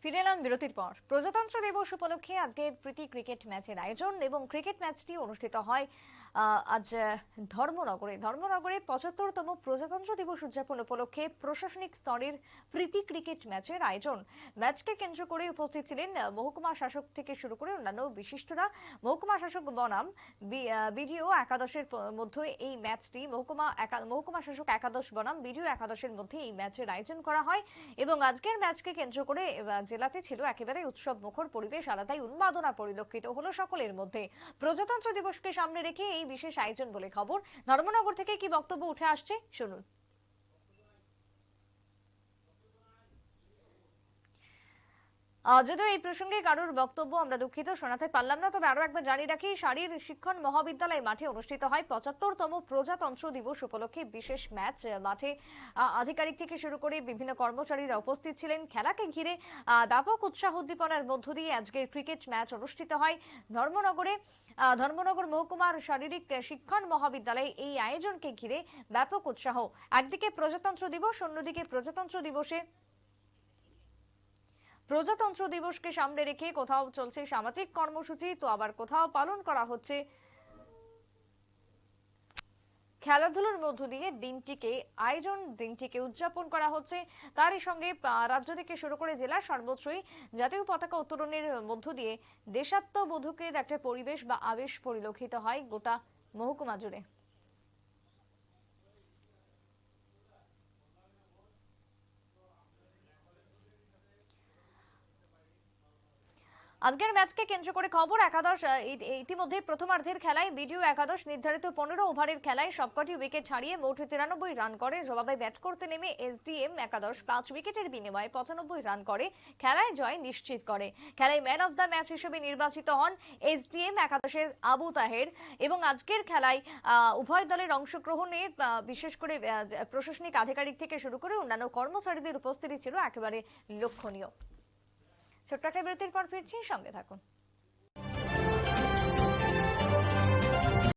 ফিরে এলাম বিরতির পর। প্রজাতন্ত্র দিবস উপলক্ষে আজকের প্রীতি ক্রিকেট ম্যাচের আয়োজন এবং ক্রিকেট ম্যাচটি অনুষ্ঠিত হয় আজ ধর্মনগরে 75তম প্রজাতন্ত্র দিবস উদযাপন উপলক্ষে প্রশাসনিক স্তরের প্রীতি ক্রিকেট ম্যাচের আয়োজন। ম্যাচকে কেন্দ্র করে উপস্থিত ছিলেন মহকুমা শাসক থেকে শুরু করে অন্যান্য বিশিষ্টরা। মহকুমা শাসক বনাম বিডিও একাদশের মধ্যে এই ম্যাচটি মহকুমা শাসক একাদশ বনাম বিডিও একাদশের মধ্যে এই ম্যাচের আয়োজন করা হয় এবং আজকের ম্যাচকে কেন্দ্র করে জেলাতে ছিল একেবারে উৎসব মুখর পরিবেশ, আলাদাই উন্মাদনা পরিলক্ষিত হলো সকলের মধ্যে। প্রজাতন্ত্র দিবসকে সামনে রেখে এই বিশেষ আয়োজন বলে খবর। ধর্মনগর থেকে কি বক্তব্য উঠে আসছে শুনুন। যদিও এই প্রসঙ্গে কারোর বক্তব্য আমরা দুঃখিত শোনাতে পারলাম না, তবে আরো একবার জানিয়ে রাখি, শারীর শিক্ষণ মহাবিদ্যালয় মাঠে অনুষ্ঠিত হয় 75তম প্রজাতন্ত্র দিবস উপলক্ষে বিশেষ ম্যাচ। মাঠে আধিকারিক থেকে শুরু করে বিভিন্ন কর্মচারীরা উপস্থিত ছিলেন। খেলাকে ঘিরে ব্যাপক উৎসাহ উদ্দীপনার মধ্য দিয়ে আজকের ক্রিকেট ম্যাচ অনুষ্ঠিত হয় ধর্মনগর মহকুমার শারীরিক শিক্ষণ মহাবিদ্যালয়ে। এই আয়োজনকে ঘিরে ব্যাপক উৎসাহ। একদিকে প্রজাতন্ত্র দিবস, অন্যদিকে প্রজাতন্ত্র দিবসকে সামনে রেখে কোথাও চলছে সামাজিক কর্মসূচি, তো আবার কোথাও পালন করা হচ্ছে খেলাধুলার মধ্য দিয়ে দিনটিকে উদযাপন করা হচ্ছে। তারই সঙ্গে রাজ্য থেকে শুরু করে জেলার সর্বত্রই জাতীয় পতাকা উত্তোলনের মধ্য দিয়ে দেশাত্মবোধকের একটা পরিবেশ বা আবেশ পরিলক্ষিত হয় গোটা মহকুমা জুড়ে। আজকের ম্যাচকে কেন্দ্র করে খবর। একাদশ ইতিমধ্যে প্রথমার্ধের খেলায় বিডিও একাদশ নির্ধারিত 15 ওভারের খেলায় সবকটি উইকেট হারিয়ে মোট 93 রান করে। জবাবে ব্যাট করতে নেমে এসডিএম একাদশ 5 উইকেটের বিনিময়ে 95 রান করে খেলায় জয় নিশ্চিত করে। খেলায় ম্যান অফ দ্য ম্যাচ হিসেবে নির্বাচিত হন এসডিএম একাদশের আবু তাহের। এবং আজকের খেলায় উভয় দলের অংশগ্রহণে বিশেষ করে প্রশাসনিক আধিকারিক থেকে শুরু করে অন্যান্য কর্মচারীদের উপস্থিতি ছিল একেবারে লক্ষণীয়। ছোট্ট একটা বিরতির পর ফিরছি, সঙ্গে থাকুন।